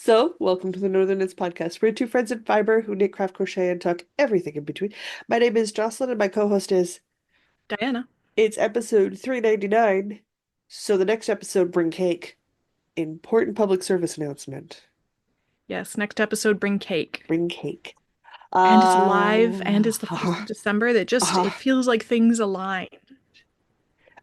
So, welcome to the Northern Knits Podcast. We're two friends in fiber who knit, craft, crochet, and talk everything in between. My name is Jocelyn, and my co-host is. Diana. It's episode 399. So the next episode, bring cake. Important public service announcement. Yes, next episode, bring cake. Bring cake. And it's live, and Uh, it's the 1st of December. That just, uh, it feels like things align.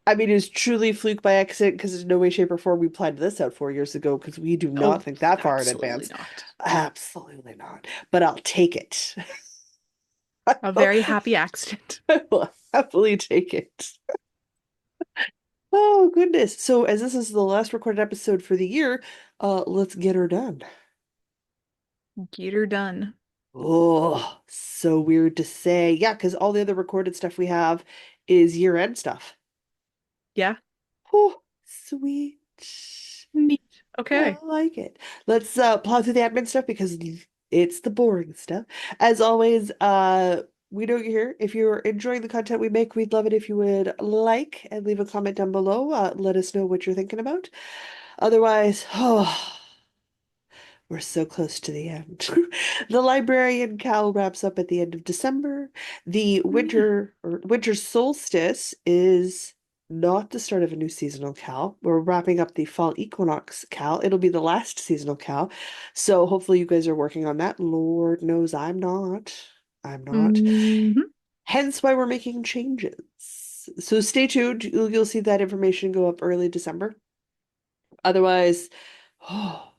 I mean, it's truly fluke by accident because there's no way, shape, or form we planned this out 4 years ago because we do not Oh, think that far in absolutely advance. not. Absolutely not. But I'll take it. A very happy accident. I will happily take it. Oh goodness. So as this is the last recorded episode for the year, let's get her done. Get her done. Oh, so weird to say. Yeah, because all the other recorded stuff we have is year-end stuff. Yeah, Oh, sweet. neat. I Okay. like it. Let's plow through the admin stuff because it's the boring stuff. As always, we know you're here. If you're enjoying the content we make, we'd love it if you would like and leave a comment down below. Let us know what you're thinking about. Otherwise, oh, we're so close to the end. The Librarian Cowl wraps up at the end of December. The Oh, yeah. winter solstice is not the start of a new seasonal cowl. We're wrapping up the fall equinox cowl. It'll be the last seasonal cowl. So hopefully you guys are working on that. Lord knows I'm not. I'm not. Hmm. Hence why we're making changes. So stay tuned. You'll see that information go up early December. Otherwise, oh,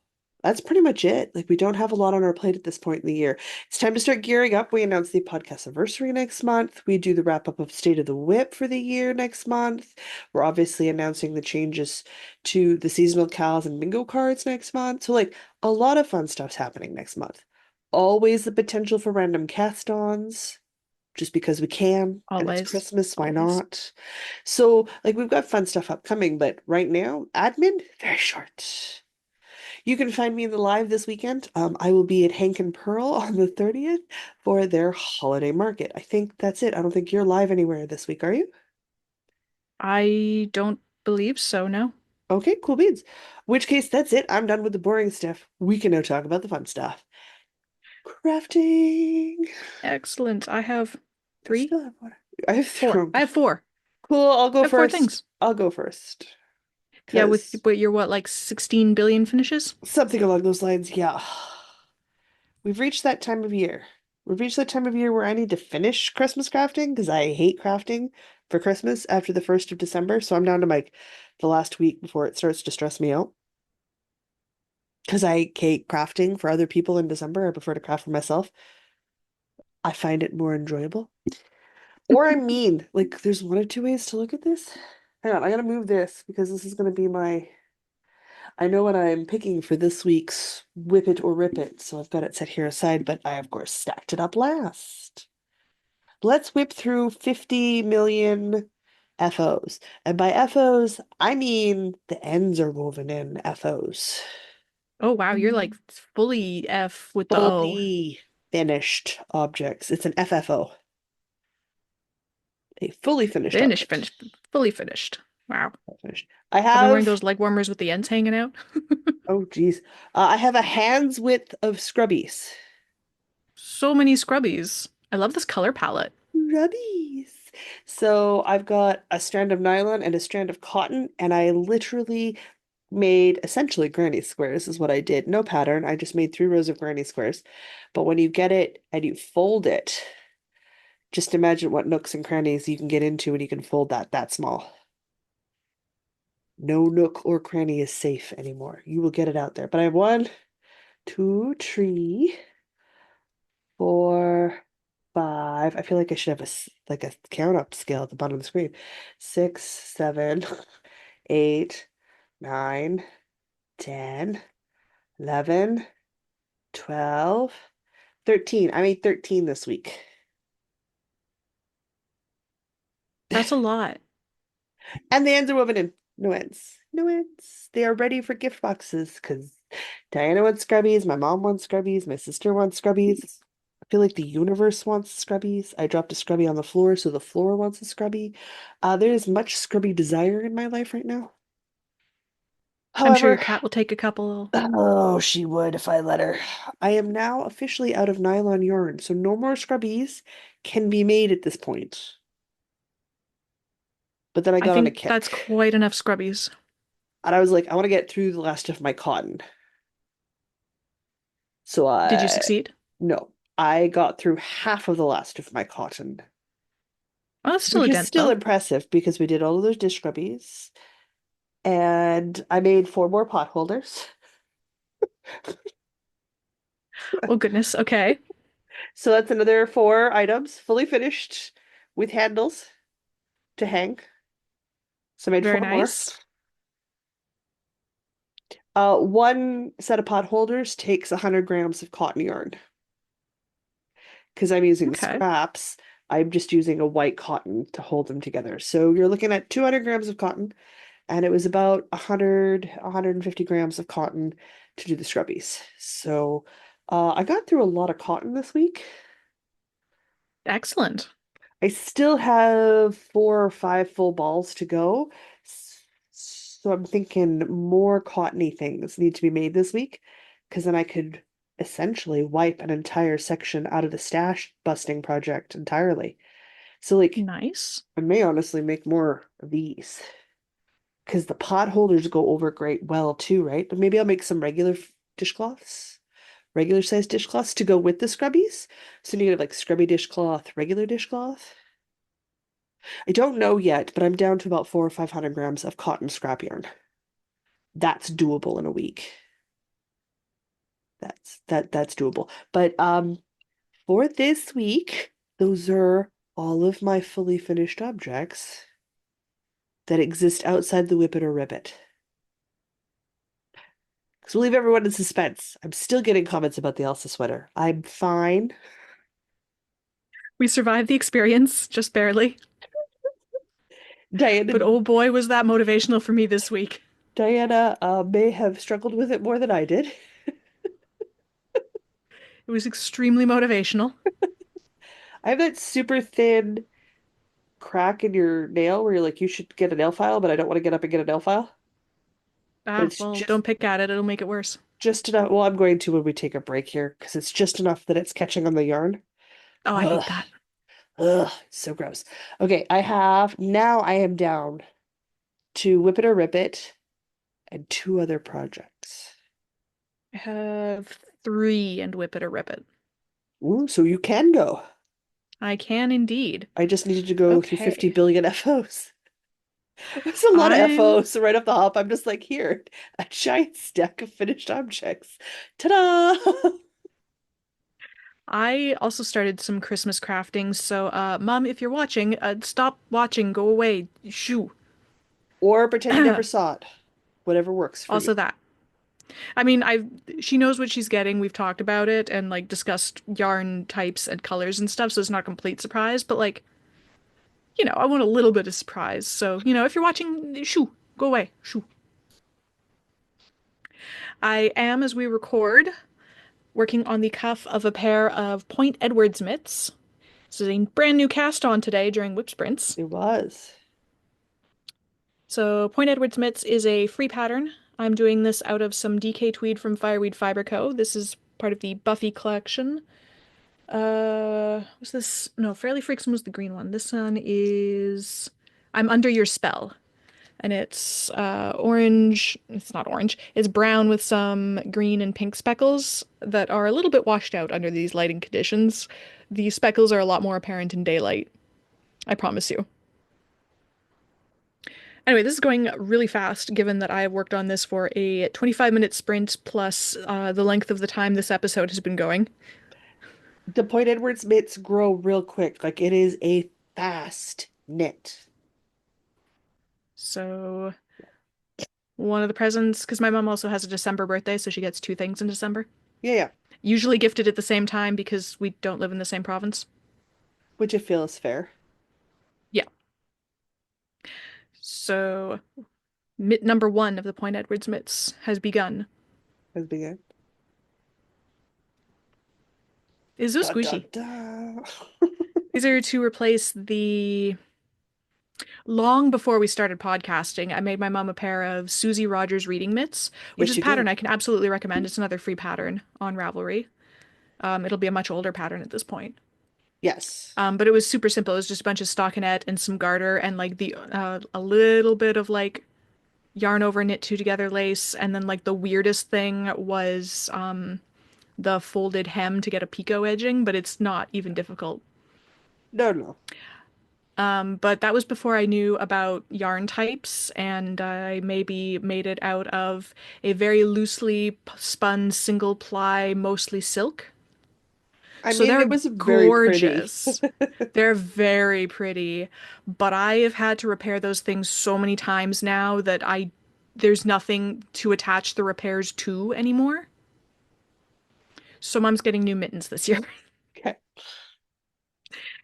that's pretty much it. Like, we don't have a lot on our plate at this point in the year. It's time to start gearing up. We announce the podcast anniversary next month. We do the wrap up of State of the Whip for the year next month. We're obviously announcing the changes to the seasonal cows and bingo cards next month. So, like, a lot of fun stuff's happening next month. Always the potential for random cast-ons, just because we can, and it's Always. Christmas, why Always. not? So, like, we've got fun stuff upcoming, but right now, admin, very short. You can find me in the live this weekend. I will be at Hank and Pearl on the 30th for their holiday market. I think that's it. I don't think you're live anywhere this week, are you? I don't believe so, no. Okay, cool beans. Which case, that's it. I'm done with the boring stuff. We can now talk about the fun stuff. Crafting. Excellent. I have I three, still have one. I have four. three. I have four. Cool, I'll go I have four first. things. I'll go first. Yeah, with Because what your what, like 16 billion finishes? something along those lines, yeah. We've reached that time of year. We've reached that time of year where I need to finish Christmas crafting because I hate crafting for Christmas after the 1st of December. So I'm down to like the last week before it starts to stress me out. Because I hate crafting for other people in December. I prefer to craft for myself. I find it more enjoyable. Or I mean, like, there's one of two ways to look at this. Hang on, I gotta move this because this is gonna be my. I know what I'm picking for this week's Whip It or Rip It, so I've got it set here aside, but I, of course, stacked it up last. Let's whip through 50 million FOs. And by FOs, I mean the ends are woven in FOs. Oh wow, you're like fully F with the O. Fully finished objects. It's an FFO, a fully finished Finished, object. finished, fully finished. Wow. Finished. I I've been wearing have, those leg warmers with the ends hanging out. oh geez, I have a hand's width of Scrubbies. So many scrubbies. I love this color palette. Scrubbies. So I've got a strand of nylon and a strand of cotton, and I literally made essentially granny squares is what I did. No pattern. I just made 3 rows of granny squares. But when you get it and you fold it, just imagine what nooks and crannies you can get into when you can fold that small. No nook or cranny is safe anymore. You will get it out there. But I have one, two, three, four, five. I feel like I should have like a count up scale at the bottom of the screen. 6, 7, 8, 9, 10, 11, 12, 13. I made 13 this week. That's a lot. And the ends are woven in. No ends. No ends. They are ready for gift boxes because Diana wants scrubbies, my mom wants scrubbies, my sister wants scrubbies. I feel like the universe wants scrubbies. I dropped a scrubby on the floor, so the floor wants a scrubby. There is much scrubby desire in my life right now. I'm sure your However, cat will take a couple. oh, she would if I let her. I am now officially out of nylon yarn, so no more scrubbies can be made at this point. But then I I got on a think that's kick, quite enough scrubbies. and I was like, I want to get through the last of my cotton. So Did you I, succeed? no, I got through half of the last of my cotton, Well, that's still which a is dent, still though. impressive because we did all of those dish scrubbies, and I made four more pot holders. Oh, goodness. Okay. So that's another four items, fully finished with handles to hang. So I made Very four more. nice. One set of pot holders takes 100 grams of cotton yarn. Because I'm using Okay. scraps, I'm just using a white cotton to hold them together. So you're looking at 200 grams of cotton, and it was about 100, 150 grams of cotton to do the scrubbies. So I got through a lot of cotton this week. Excellent. I still have four or five full balls to go. So I'm thinking more cottony things need to be made this week because then I could essentially wipe an entire section out of the stash busting project entirely. So like Nice. I may honestly make more of these because the pot holders go over great well too, right? But maybe I'll make some regular dishcloths, regular sized dishcloths to go with the scrubbies. So you have like scrubby dishcloth, regular dishcloth. I don't know yet, but I'm down to about 400 or 500 grams of cotton scrap yarn. That's doable in a week. That's doable. But for this week, those are all of my fully finished objects that exist outside the Whip It or Rip It. Because we'll leave everyone in suspense. I'm still getting comments about the Elsa sweater. I'm fine. We survived the experience, just barely. Diana But oh boy, was that motivational for me this week. Diana may have struggled with it more than I did. It was extremely motivational. I have that super thin crack in your nail where you're like, you should get a nail file, but I don't want to get up and get a nail file. But Ah, it's well, don't pick at it, it'll make it worse. just enough. Well, I'm going to when we take a break here because it's just enough that it's catching on the yarn. Oh, I Ugh, hate that. ugh, so gross. Okay, I am down to Whip It or Rip It and two other projects. I have three and whip it or rip it. Ooh, so you can go. I can indeed. I just needed to go through 50 Okay. billion FOs. That's a lot of I'm FOs. So right off the hop, I'm just like, here, a giant stack of finished objects. Ta-da! I also started some Christmas crafting, so Mom, if you're watching, stop watching, go away. Shoo. Or pretend you never saw it. Whatever works for you. Also that. I mean, I she knows what she's getting. We've talked about it and like discussed yarn types and colors and stuff, so it's not a complete surprise, but like, I want a little bit of surprise. So, if you're watching, shoo, go away. Shoo. I am, as we record, working on the cuff of a pair of Point Edwards mitts. This is a brand new cast on today during whip sprints. It was. So Point Edwards mitts is a free pattern. I'm doing this out of some DK tweed from Fireweed Fiber Co. This is part of the Buffy collection. Was this? No, Fairly Freaksome was the green one. This one is I'm Under Your Spell. And it's orange. It's not orange. It's brown with some green and pink speckles that are a little bit washed out under these lighting conditions. The speckles are a lot more apparent in daylight. I promise you. Anyway, this is going really fast, given that I have worked on this for a 25-minute sprint plus the length of the time this episode has been going. The Point Edwards mitts grow real quick. Like it is a fast knit. So, one of the presents, because my mom also has a December birthday, so she gets two things in December. Yeah, yeah. Usually gifted at the same time because we don't live in the same province. Which I feel is fair. Yeah. So, mitt number one of the Point Edwards mitts has begun. Has begun. Is so Dun dun squishy. dun. These are to replace the Long before we started podcasting, I made my mom a pair of Susie Rogers reading mitts, which is Yes, a you pattern did. I can absolutely recommend. It's another free pattern on Ravelry. It'll be a much older pattern at this point. Yes. But it was super simple. It was just a bunch of stockinette and some garter and like the a little bit of like yarn over knit two together lace, and then like the weirdest thing was the folded hem to get a picot edging, but it's not even difficult. No, no. But that was before I knew about yarn types, and I maybe made it out of a very loosely spun single ply, mostly silk. I So mean, it they're was very pretty. gorgeous. They're very pretty, but I have had to repair those things so many times now that I there's nothing to attach the repairs to anymore. So mom's getting new mittens this year Okay.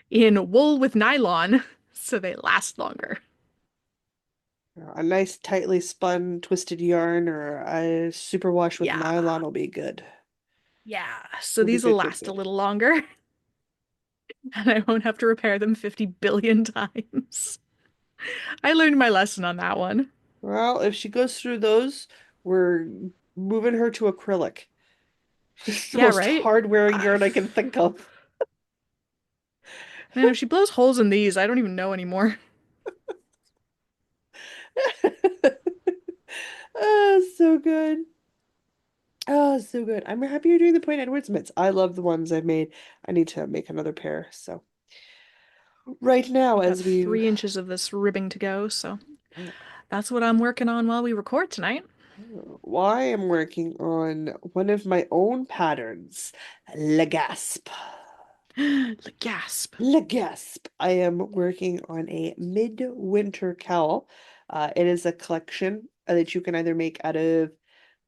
in wool with nylon, so they last longer. A nice tightly spun twisted yarn or a superwash with Yeah. nylon will be good. Yeah. So Will be these will good, good, last a good. little longer, and I won't have to repair them 50 billion times. I learned my lesson on that one. Well, if she goes through those, we're moving her to acrylic. It's the Yeah, most right? hard-wearing Uh, yarn I can think of. Man, if she blows holes in these, I don't even know anymore. Oh, so good. Oh, so good. I'm happy you're doing the Point Edwards mitts. I love the ones I've made. I need to make another pair. So right now, I've got as we 3 inches of this ribbing to go, so that's what I'm working on while we record tonight. well, I am working on one of my own patterns, Le Gasp. The gasp. Le Gasp. I am working on a midwinter cowl. It is a collection that you can either make out of,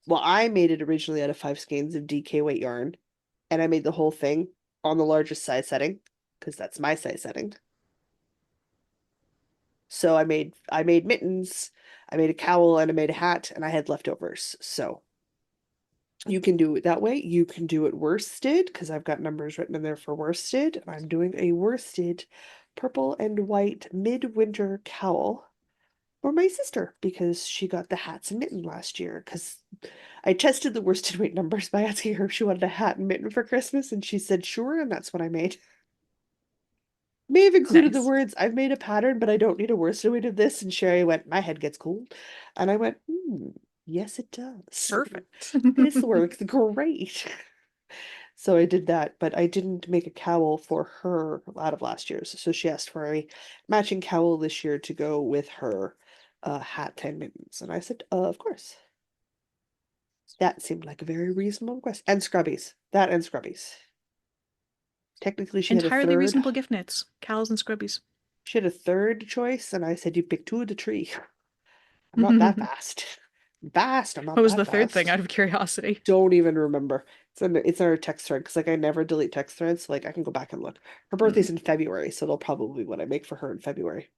well, I made it originally out of 5 skeins of DK weight yarn, and I made the whole thing on the largest size setting because that's my size setting. So I made mittens, I made a cowl, and I made a hat, and I had leftovers. So you can do it that way. You can do it worsted because I've got numbers written in there for worsted. I'm doing a worsted purple and white midwinter cowl for my sister because she got the hats and mitten last year. Because I tested the worsted weight numbers by asking her if she wanted a hat and mitten for Christmas, and she said sure, and that's what I made. May have included the Nice. words, I've made a pattern, but I don't need a worsted weight of this. And Sherry went, my head gets cold. And I went, yes, it does. Perfect. This works great. So I did that, but I didn't make a cowl for her out of last year's. So she asked for a matching cowl this year to go with her hat and mittens. And I said, of course. That seemed like a very reasonable request. And scrubbies. That and scrubbies. Technically, she had a Entirely third. reasonable gift knits. Cows and scrubbies. She had a third choice, and I said, you pick two of the tree. I'm not that What fast. Fast, I'm not was the that third thing fast. out of curiosity? Don't even remember. It's in our text thread because like I never delete text threads. So, like I can go back and look. Her Hmm. birthday's in February, so it'll probably be what I make for her in February.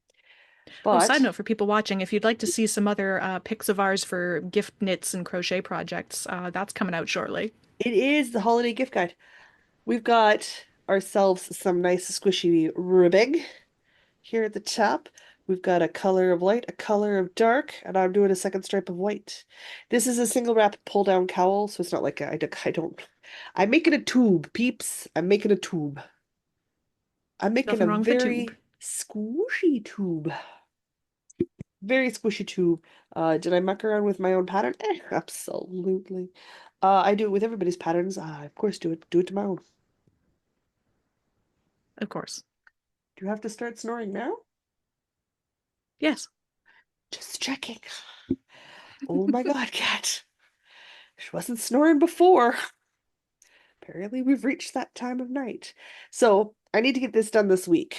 Oh, side But note for people watching, if you'd like to see some other pics of ours for gift knits and crochet projects, that's coming out shortly. it is the holiday gift guide. We've got ourselves some nice squishy ribbing here at the top. We've got a color of light, a color of dark, and I'm doing a second stripe of white. This is a single wrap pull down cowl, so it's not like I don't. I'm making a tube, peeps. I'm making a tube. I'm making a Nothing wrong with a tube. very squishy tube. Very squishy tube. Did I muck around with my own pattern? Absolutely. I do it with everybody's patterns. I, of course, do it to my own. Of course. Do you have to start snoring now? Yes. Just checking. Oh my God, cat. She wasn't snoring before. Apparently, we've reached that time of night. So I need to get this done this week.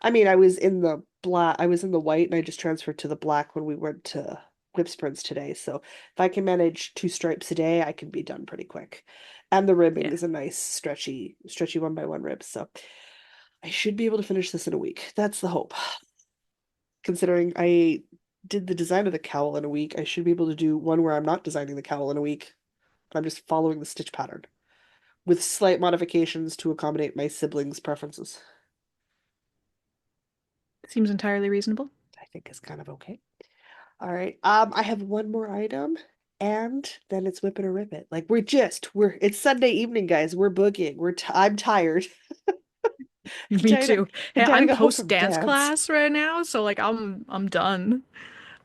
I mean, I was in the white and I just transferred to the black when we went to Whip Sprints today. So if I can manage 2 stripes a day, I can be done pretty quick. And the ribbing Yeah. is a nice stretchy 1 by 1 rib. So I should be able to finish this in a week. That's the hope. Considering I did the design of the cowl in a week, I should be able to do one where I'm not designing the cowl in a week. I'm just following the stitch pattern with slight modifications to accommodate my siblings' preferences. Seems entirely reasonable. I think is kind of okay. All right. I have one more item, and then it's whip it or rip it. Like it's Sunday evening, guys. We're boogieing. I'm tired. I'm Me dying to, too. I'm Hey, dying to I'm go home post from dance dance. class right now, so like I'm done.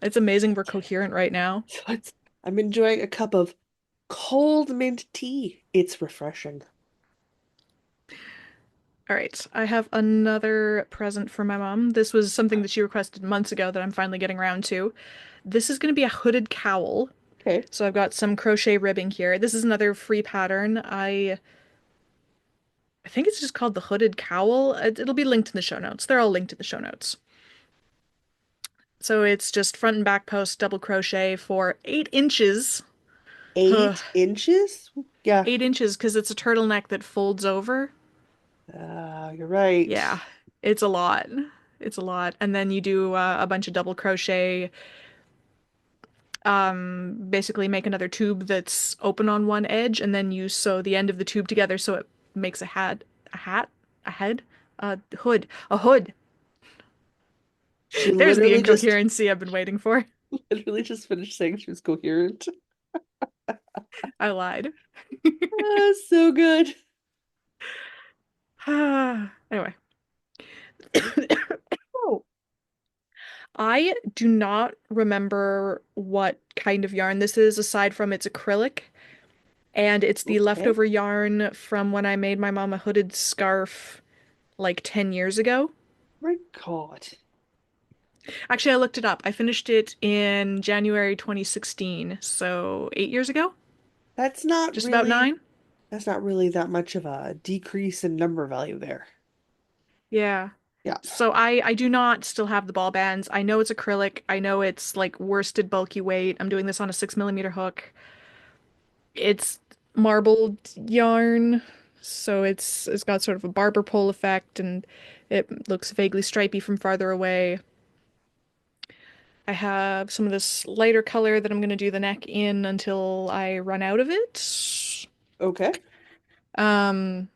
It's amazing we're coherent right now. So I'm enjoying a cup of cold mint tea. It's refreshing. All right, I have another present for my mom. This was something that she requested months ago that I'm finally getting around to. This is going to be a hooded cowl. Okay. So I've got some crochet ribbing here. This is another free pattern. I think it's just called the hooded cowl. It'll be linked in the show notes. They're all linked in the show notes. So it's just front and back post double crochet for 8 inches. 8 inches? Yeah. 8 inches because it's a turtleneck that folds over. You're right. Yeah, it's a lot. It's a lot. And then you do a bunch of double crochet. Basically make another tube that's open on one edge, and then you sew the end of the tube together so it makes a hat, a head, a hood, a hood. She There's the literally just incoherency I've been waiting for. literally just finished saying she was coherent. I lied. So good. Anyway. Oh, I do not remember what kind of yarn this is aside from it's acrylic. And it's the Okay. leftover yarn from when I made my mom a hooded scarf like 10 years ago. My God. Actually, I looked it up. I finished it in January 2016, so 8 years ago, That's not just about really 9. that's not really that much of a decrease in number value there. Yeah. Yeah. So I do not still have the ball bands. I know it's acrylic. I know it's like worsted bulky weight. I'm doing this on a 6 millimeter hook. It's marbled yarn, so it's got sort of a barber pole effect, and it looks vaguely stripy from farther away. I have some of this lighter color that I'm going to do the neck in until I run out of it. Okay. Um,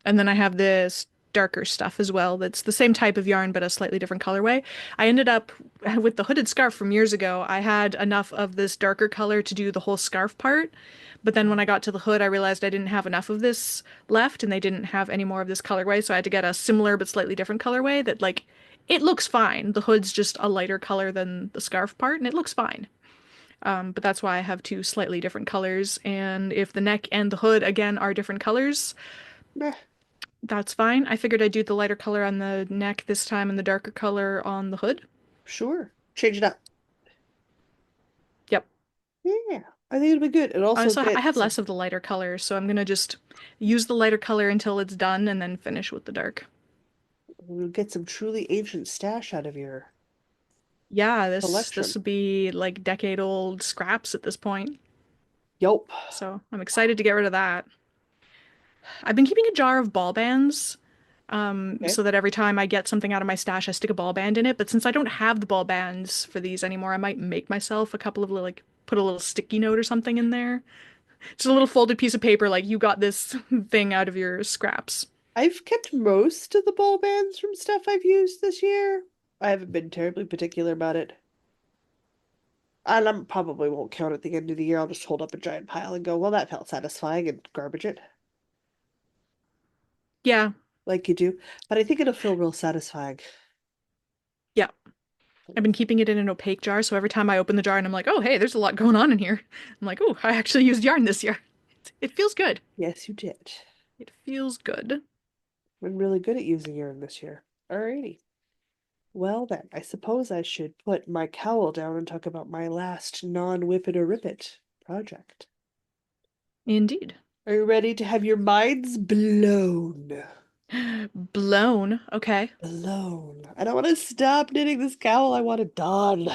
and then I have this darker stuff as well that's the same type of yarn but a slightly different colorway. I ended up with the hooded scarf from years ago. I had enough of this darker color to do the whole scarf part, but then when I got to the hood, I realized I didn't have enough of this left and they didn't have any more of this colorway, so I had to get a similar but slightly different colorway that like it looks fine. The hood's just a lighter color than the scarf part and it looks fine. But that's why I have two slightly different colors. And if the neck and the hood again are different colors, Meh, that's fine. I figured I'd do the lighter color on the neck this time and the darker color on the hood. sure. Change it up. Yep. Yeah. I think it'll be good. And also So I get have some less of the lighter color, so I'm gonna just use the lighter color until it's done and then finish with the dark. we'll get some truly ancient stash out of your Yeah, this collection. will be like decade-old scraps at this point. Yup. So I'm excited to get rid of that. I've been keeping a jar of ball bands, Okay. so that every time I get something out of my stash, I stick a ball band in it. But since I don't have the ball bands for these anymore, I might make myself a couple of like put a little sticky note or something in there. Just a little folded piece of paper, like you got this thing out of your scraps. I've kept most of the ball bands from stuff I've used this year. I haven't been terribly particular about it. And I probably won't count at the end of the year. I'll just hold up a giant pile and go, well, that felt satisfying and garbage it Yeah, like you do. But I think it'll feel real satisfying. yeah. I've been keeping it in an opaque jar, so every time I open the jar and I'm like, oh, hey, there's a lot going on in here. I'm like, oh, I actually used yarn this year. It feels good. Yes, you did. It feels good. Been really good at using urine this year. Alrighty. Well then, I suppose I should put my cowl down and talk about my last non-whip it or rip it project. Indeed. Are you ready to have your minds blown? Blown. Okay. Blown. I don't want to stop knitting this cowl. I want it done.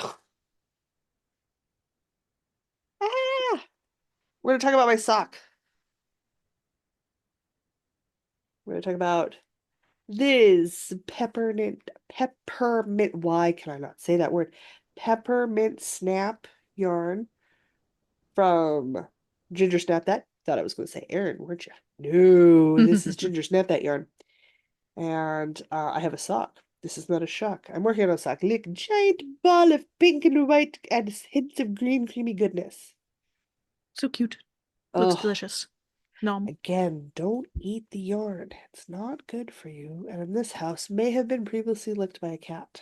Ah! We're gonna talk about my sock. We're gonna talk about this peppermint, why can I not say that word? Peppermint snap yarn from Gingersnap that. Thought I was going to say Aaron, weren't you? No, this is Gingersnap that yarn. And I have a sock. This is not a shock. I'm working on a sock. Look, giant ball of pink and white and hints of green creamy goodness. So cute. Looks Oh, delicious. Nom. again, don't eat the yarn. It's not good for you, and in this house may have been previously licked by a cat.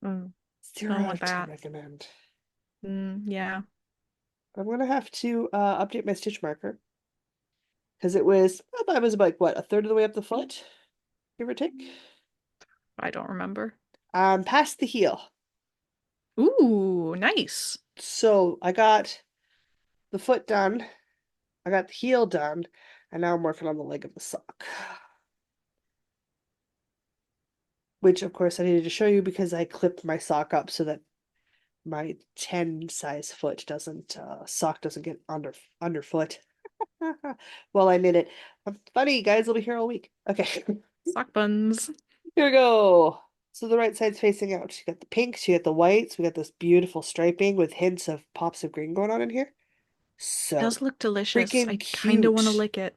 Mm, I 0 don't out want of 10 that. recommend. Yeah. I'm gonna have to update my stitch marker because I was about what, a third of the way up the foot, give or take. I don't remember. Past the heel. Ooh, nice. So I got the foot done, I got the heel done, and now I'm working on the leg of the sock. Which of course I needed to show you because I clipped my sock up so that my 10 size foot doesn't sock doesn't get underfoot. Well, I knit it. Funny, you guys will be here all week. Okay. Sock buns. Here we go. So the right side's facing out. You got the pinks, you got the whites, we got this beautiful striping with hints of pops of green going on in here. So Does look delicious. freaking I kind of want to cute. lick it.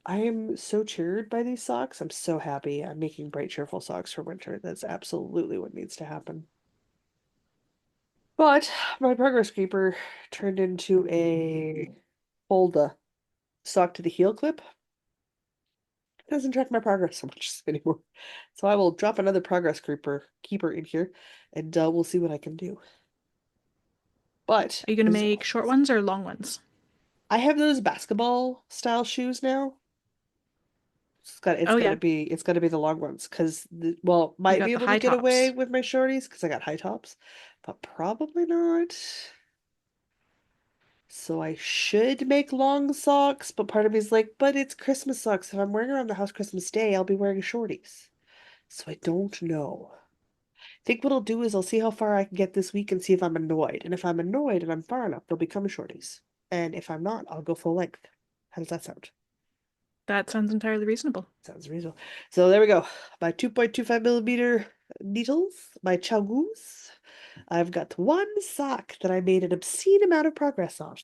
I am so cheered by these socks. I'm so happy. I'm making bright, cheerful socks for winter. That's absolutely what needs to happen. But my progress creeper turned into a hold the sock to the heel clip. It doesn't track my progress so much anymore. So I will drop another progress creeper keeper in here and we'll see what I can do. But Are you gonna as make short ones or long ones? I have those basketball style shoes now. It's Oh yeah, gotta be the long ones because well, you might be got the able to high get away tops. with my shorties because I got high tops, but probably not. So I should make long socks, but part of me is like, but it's Christmas socks. If I'm wearing around the house Christmas Day, I'll be wearing shorties. So I don't know. I think what I'll do is I'll see how far I can get this week and see if I'm annoyed. And if I'm annoyed and I'm far enough, they'll become shorties. And if I'm not, I'll go full length. How does that sound? That sounds entirely reasonable. Sounds reasonable. So there we go. My 2.25 millimeter needles, my Chow. I've got one sock that I made an obscene amount of progress on.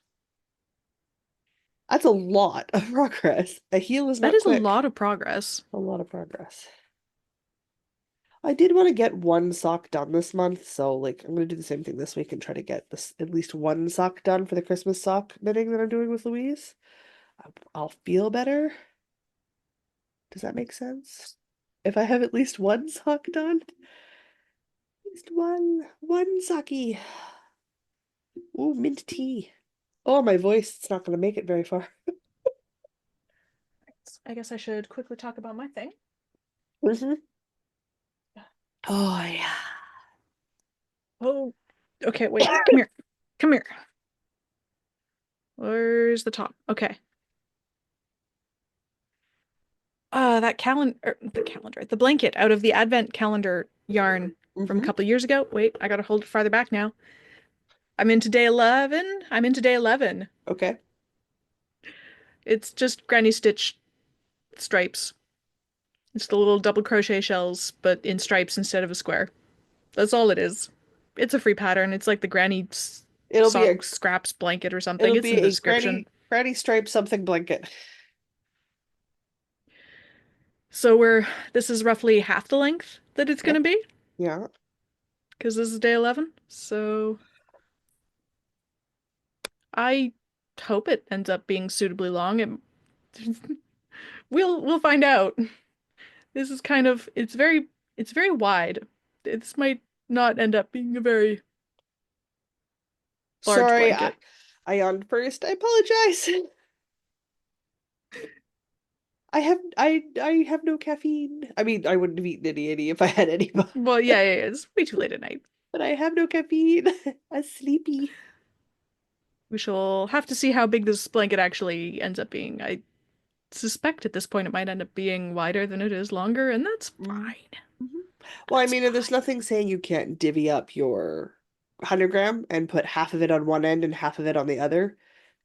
That's a lot of progress. A heel is That not is a quick. lot of progress. A lot of progress. I did want to get one sock done this month, so like I'm gonna do the same thing this week and try to get this at least one sock done for the Christmas sock knitting that I'm doing with Louise. I'll feel better. Does that make sense? If I have at least one sock done, at least one socky. Ooh, mint tea. Oh, my voice, it's not gonna make it very far. I guess I should quickly talk about my thing. Mhm. Oh yeah. Oh, okay, wait. Come here. Come here. Where's the top? Okay. The blanket out of the Advent calendar yarn from a Mm-hmm. couple years ago. Wait, I gotta hold it farther back now. I'm into day 11. I'm into day 11. Okay. It's just granny stitch stripes. It's the little double crochet shells, but in stripes instead of a square. That's all it is. It's a free pattern. It's like the granny It'll be a sock scraps blanket or something. it'll It's be in the a description. granny stripe something blanket. So this is roughly half the length that it's Okay. gonna be, Yeah. because this is day 11. So I hope it ends up being suitably long. We'll find out. This is kind of it's very wide. This might not end up being a very large Sorry, blanket. I yawned first. I apologize. I have no caffeine. I mean, I wouldn't have eaten any if I had any, Well, yeah, it's way too late at night. but I have no caffeine. I'm sleepy. We shall have to see how big this blanket actually ends up being. I suspect at this point it might end up being wider than it is longer, and that's Mm. fine. Mhm. Well, I That's mean, there's fine. nothing saying you can't divvy up your 100 gram and put half of it on one end and half of it on the other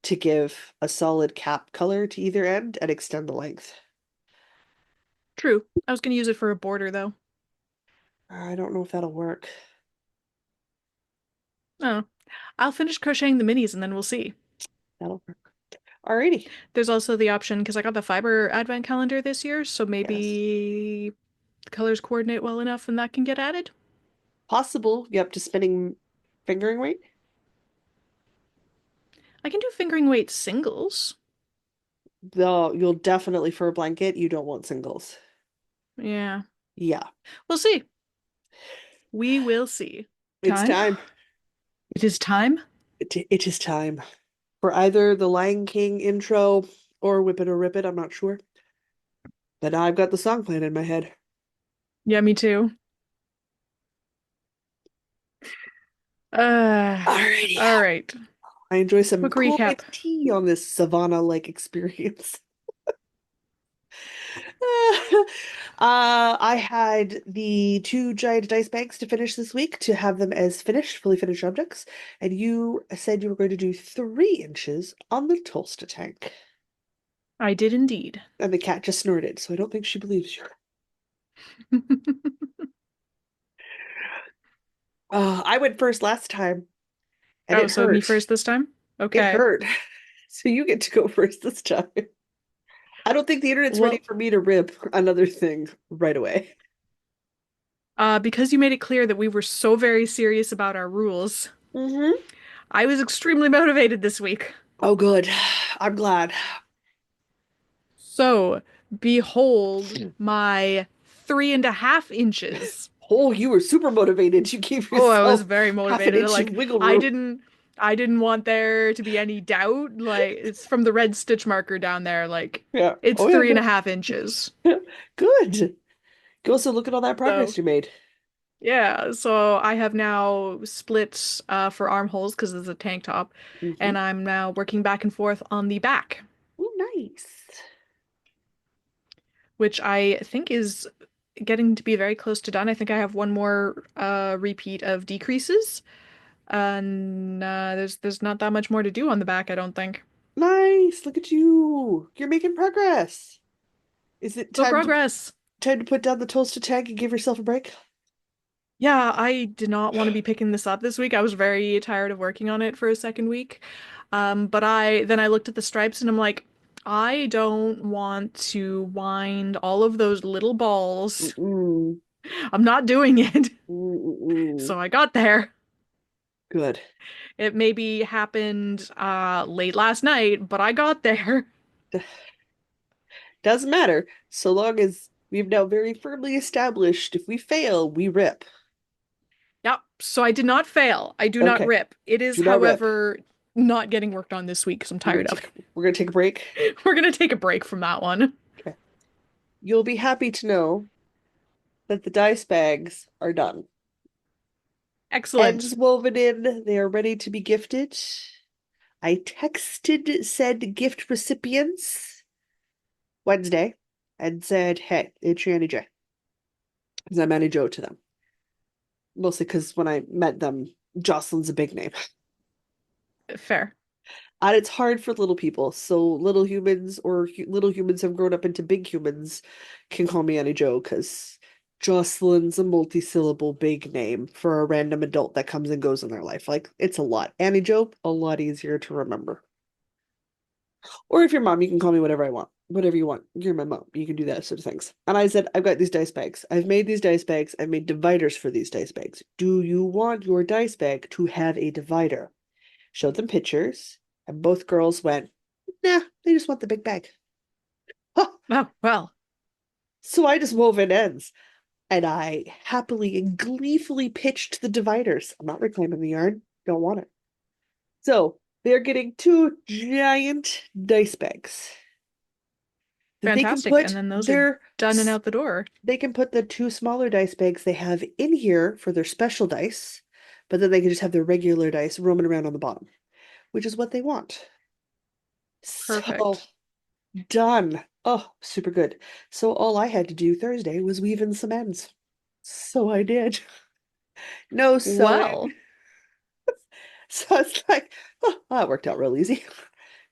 to give a solid cap color to either end and extend the length. True. I was gonna use it for a border though. I don't know if that'll work. Oh, I'll finish crocheting the minis and then we'll see. That'll work. Alrighty. There's also the option because I got the fiber advent calendar this year, so Yes. maybe the colors coordinate well enough and that can get added. Possible. You up to spinning fingering weight? I can do fingering weight singles. Though you'll definitely for a blanket, you don't want singles. Yeah. Yeah, We'll see. We will see. it's Time? time. It is time? It is time for either the Lion King intro or Whip It or Rip It. I'm not sure. But now I've got the song playing in my head. Yeah, me too. Uh, Alrighty. all right. I enjoy some Quick cool recap. iced tea on this Savannah-like experience. I had the two giant dice bags to finish this week to have them as finished, fully finished objects. And you said you were going to do 3 inches on the toaster tank. I did indeed. And the cat just snorted, so I don't think she believes you. I went first last time, and Oh, it so me hurt. first this time? It Okay. hurt. So you get to go first this time. I don't think the internet's ready Well, for me to rip another thing right away. because you made it clear that we were so very serious about our rules, Mm-hmm. I was extremely motivated this week. Oh, good. I'm glad. So, behold my 3.5 inches. Oh, you were super motivated. You gave Oh, I was yourself very half an motivated. inch of Like, wiggle I room. didn't I didn't want there to be any doubt. Like, it's from the red stitch marker down there. Like, Yeah. it's Oh, yeah, three and no. a half inches. Good. Go, so look at all that So, progress you made. yeah, so I have now split for armholes because it's a tank top, Mm-hmm. and I'm now working back and forth on the back, Oh, nice. which I think is getting to be very close to done. I think I have one more repeat of decreases, and there's not that much more to do on the back, I don't think. Nice. Look at you. You're making progress. Is it So time to progress. put down the toaster tag and give yourself a break? Yeah, I did not want to be picking this up this week. I was very tired of working on it for a second week. But I looked at the stripes and I'm like, I don't want to wind all of those little balls. Mm-mm. I'm not doing it. Mm-mm. So I got there. Good. It maybe happened late last night, but I got there. Doesn't matter. So long as we've now very firmly established if we fail, we rip. Yep. So I did not fail. I do not Okay. rip. It is, Do not rip. however, not getting worked on this week because I'm tired of it. We're gonna take a break. We're gonna take a break from that one. Okay. You'll be happy to know that the dice bags are done. Excellent. Ends woven in, they are ready to be gifted. I texted said gift recipients Wednesday and said, hey, it's your Annie J. Because I'm Annie Joe to them. Mostly because when I met them, Jocelyn's a big name. Fair. And it's hard for little people. So little humans or little humans have grown up into big humans can call me Annie Joe because Jocelyn's a multi-syllable big name for a random adult that comes and goes in their life. Like it's a lot. Annie Joe, a lot easier to remember. Or if you're mom, you can call me whatever I want. Whatever you want. You're my mom. You can do that sort of things. And I said, I've got these dice bags. I've made these dice bags. I've made dividers for these dice bags. Do you want your dice bag to have a divider? Showed them pictures, and both girls went, nah, they just want the big bag. Huh. Oh, well, So I just wove in ends, and I happily and gleefully pitched the dividers. I'm not reclaiming the yarn. Don't want it. So they're getting two giant dice bags that they can fantastic. And put then those are their done and out the door. they can put the two smaller dice bags they have in here for their special dice, but then they can just have their regular dice roaming around on the bottom, which is what they want. So Perfect. done. Oh, super good. So all I had to do Thursday was weave in some ends. So I did. No sewing. Well, So it's like, oh, that worked out real easy.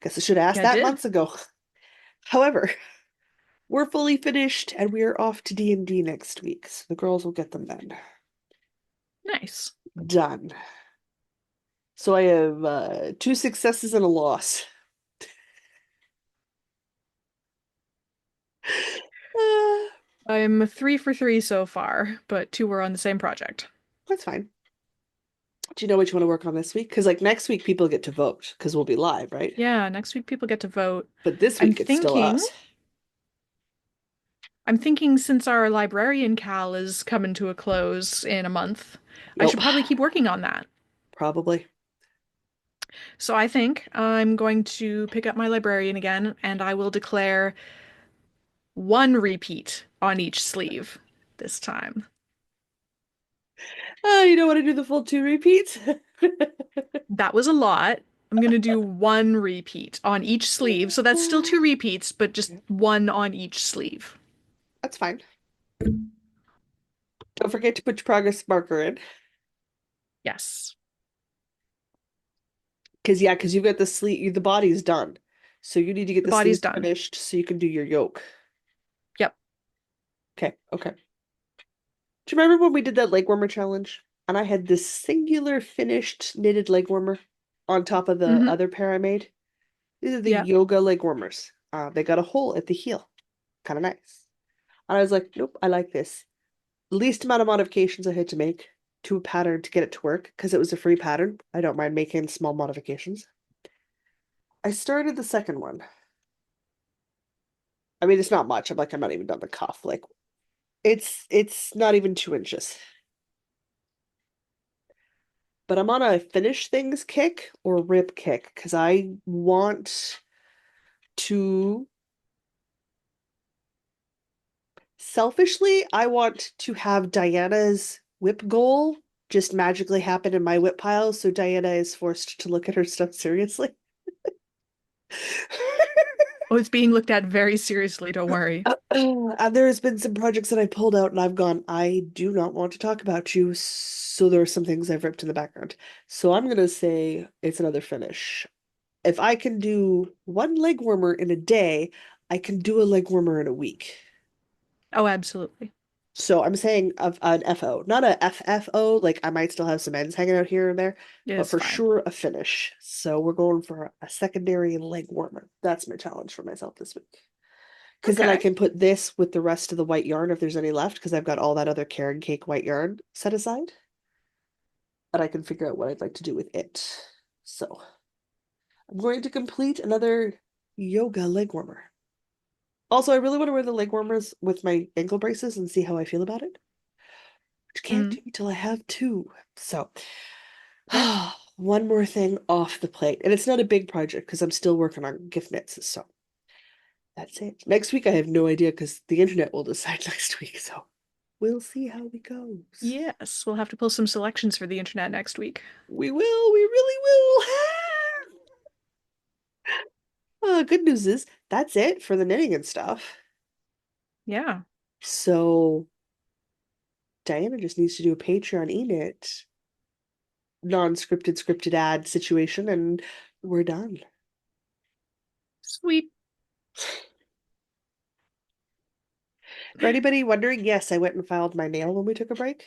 Guess I should have asked yeah, I that did. months ago. However, we're fully finished and we are off to D&D next week. So the girls will get them then. Nice. Done. So I have 2 successes and a loss. Uh, I'm 3 for 3 so far, but two were on the same project. That's fine. Do you know what you want to work on this week? Because like next week people get to vote because we'll be live, right? Yeah, next week people get to vote. But this I'm week it's still thinking, us. I'm thinking since our librarian cal is coming to a close in a month, I Yep, should probably keep working on that. probably. So I think I'm going to pick up my librarian again, and I will declare one repeat on each sleeve this time. Oh, you don't want to do the full two repeats? That was a lot. I'm gonna do one repeat on each sleeve. So that's still two repeats, but just one on each sleeve. That's fine. Don't forget to put your progress marker in. Yes, Because you've got the sleeve, the body's done. So you need to get the the body's sleeves done. finished so you can do your yoke. Yep. Okay, okay. Do you remember when we did that leg warmer challenge? And I had this singular finished knitted leg warmer on top of the Mm-hmm. other pair I made. These are the Yep. yoga leg warmers. They got a hole at the heel. Kind of nice. And I was like, nope, I like this. Least amount of modifications I had to make to a pattern to get it to work because it was a free pattern. I don't mind making small modifications. I started the second one. I mean, it's not much. I'm not even done the cuff. Like it's not even 2 inches. But I'm on a finish things kick or rip kick because I want to selfishly, I want to have Diana's whip goal just magically happen in my whip pile, so Diana is forced to look at her stuff seriously. Oh, it's being looked at very seriously, don't worry. And there has been some projects that I pulled out and I've gone, I do not want to talk about you. So there are some things I've ripped in the background. So I'm gonna say it's another finish. If I can do one leg warmer in a day, I can do a leg warmer in a week. Oh, absolutely. So I'm saying of an FO, not a FFO, like I might still have some ends hanging out here and there, It but is for fine. sure a finish. So we're going for a secondary leg warmer. That's my challenge for myself this week. Because then I Okay. can put this with the rest of the white yarn if there's any left, because I've got all that other Karen Cake white yarn set aside. And I can figure out what I'd like to do with it. So I'm going to complete another yoga leg warmer. Also, I really want to wear the leg warmers with my ankle braces and see how I feel about it. Which can't Mm, do till I have two. So fair. one more thing off the plate. And it's not a big project because I'm still working on gift knits. So that's it. Next week I have no idea because the internet will decide next week. So we'll see how it goes. Yes, we'll have to pull some selections for the internet next week. We really will. Good news is that's it for the knitting and stuff. Yeah. So Diana just needs to do a Patreon e-knit non-scripted scripted ad situation and we're done. Sweet. For anybody wondering, yes, I went and filed my nail when we took a break,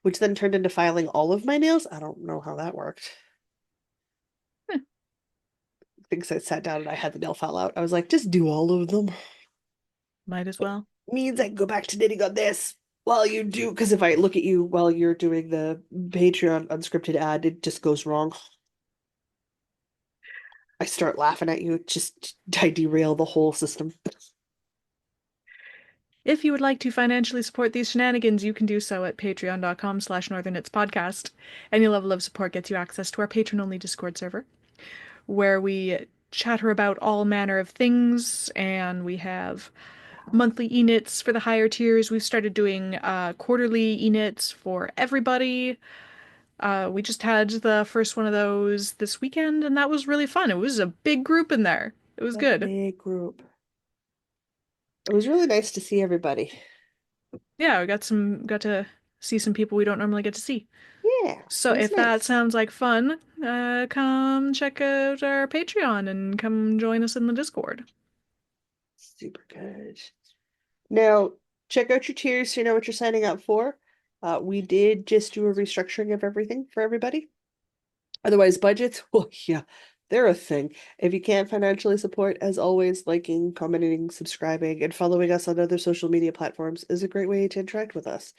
which then turned into filing all of my nails. I don't know how that worked. Eh, I think I sat down and I had the nail file out. I was like, just do all of them. might as well. Means I can go back to knitting on this while you do, because if I look at you while you're doing the Patreon unscripted ad, it just goes wrong. I start laughing at you. It just I derail the whole system. If you would like to financially support these shenanigans, you can do so at patreon.com/northernitspodcast. Any level of support gets you access to our patron-only Discord server, where we chatter about all manner of things, and we have monthly e-knits for the higher tiers. We've started doing quarterly e-knits for everybody. We just had the first one of those this weekend, and that was really fun. It was a big group in there. It was A good. big group. It was really nice to see everybody. Yeah, we got to see some people we don't normally get to see. Yeah, So it was if that nice. sounds like fun, come check out our Patreon and come join us in the Discord. Super good. Now, check out your tiers so you know what you're signing up for. We did just do a restructuring of everything for everybody. Otherwise, budgets, well, yeah, They're a thing. If you can't financially support, as always, liking, commenting, subscribing, and following us on other social media platforms is a great way to interact with us.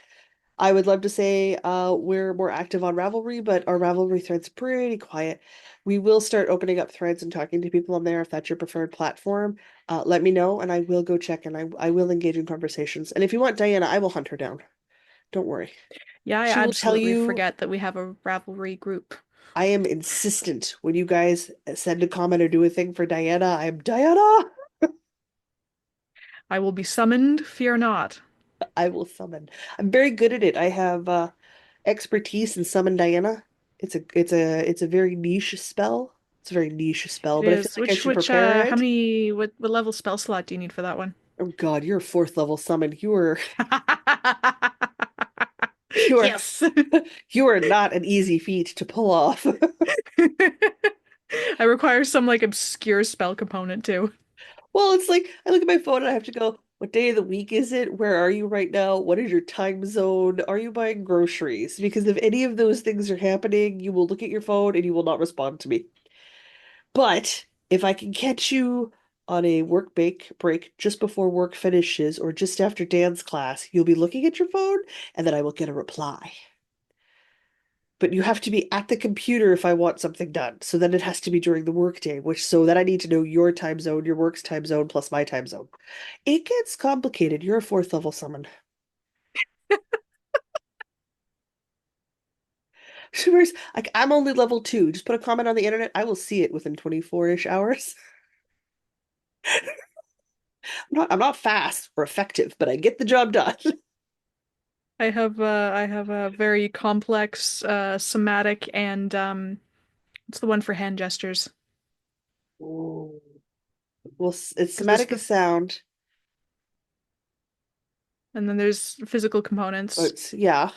I would love to say we're more active on Ravelry, but our Ravelry thread's pretty quiet. We will start opening up threads and talking to people on there if that's your preferred platform. Let me know, and I will go check and I will engage in conversations. And if you want Diana, I will hunt her down. Don't worry. Yeah, I She will tell absolutely you forget that we have a Ravelry group. I am insistent when you guys send a comment or do a thing for Diana. I'm Diana. I will be summoned, fear not. I will summon. I'm very good at it. I have expertise in summon Diana. It's a very niche spell. It's a very niche spell, It but I feel is. like I should Which, prepare how it. many, what level spell slot do you need for that one? Oh God, you're a fourth level summon. You are Yes. you are not an easy feat to pull off. I require some like obscure spell component too. Well, it's like I look at my phone and I have to go, what day of the week is it? Where are you right now? What is your time zone? Are you buying groceries? Because if any of those things are happening, you will look at your phone and you will not respond to me. But if I can catch you on a work break just before work finishes or just after dance class, you'll be looking at your phone and then I will get a reply. But you have to be at the computer if I want something done. So then it has to be during the workday, which so that I need to know your time zone, your work's time zone, plus my time zone. It gets complicated. You're a fourth level summon. Whereas, like, I'm only level two. Just put a comment on the internet. I will see it within 24-ish hours. I'm not fast or effective, but I get the job done. I have a very complex somatic and it's the one for hand gestures. Ooh. Well, it's Because there's somatic as sound, and then there's physical components. but yeah.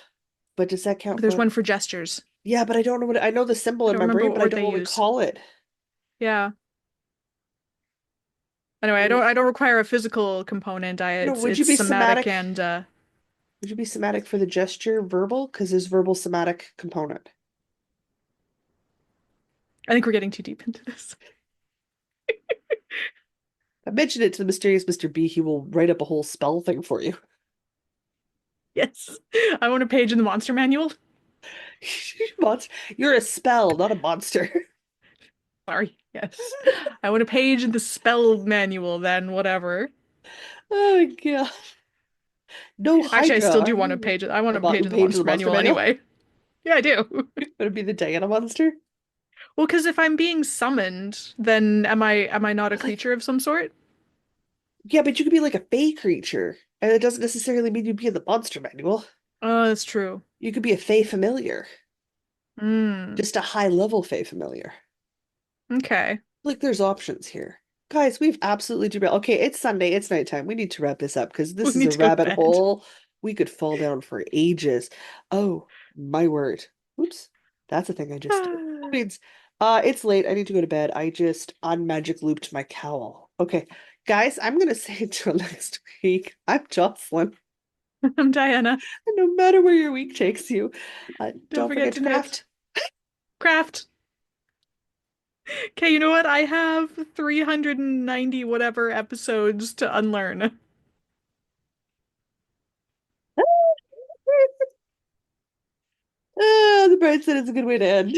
But does that count But there's for? one for gestures. Yeah, but I don't know I know the symbol I in don't my remember brain, what but I word don't they know what we use. call it. Yeah. Anyway, Ooh. I don't require a physical component. No, would you It's be somatic somatic? and Would you be somatic for the gesture verbal? Because there's verbal somatic component. I think we're getting too deep into this. I mentioned it to the mysterious Mr. B. He will write up a whole spell thing for you. Yes. I want a page in the monster manual. Monster. You're a spell, not a monster. Sorry. Yes. I want a page in the spell manual then, whatever. Oh my God. No Actually, I Hydra, still are do want a you? page. I want A a page in the page of the monster monster manual manual? anyway. Yeah, I do. Would it be the Diana monster? Well, because if I'm being summoned, then am I not a Like, creature of some sort? yeah, but you could be like a fey creature, and it doesn't necessarily mean you'd be in the monster manual. Oh, that's true. You could be a fey familiar, Hmm. just a high level fey familiar. Okay. Like, there's options here. Guys, we've absolutely derailed. Okay, it's Sunday, it's nighttime. We need to wrap this up because We this is need a to go to rabbit bed. hole we could fall down for ages. Oh, my word. Oops. That's a thing I just did. Means it's late. I need to go to bed. I just unmagic looped my cowl. Okay. Guys, I'm gonna say until next week. I'm Jocelyn. I'm Diana. And no matter where your week takes you, Don't don't forget forget to to knit. craft. Craft. Okay, you know what? I have 390 whatever episodes to unlearn. The bright side is a good way to end.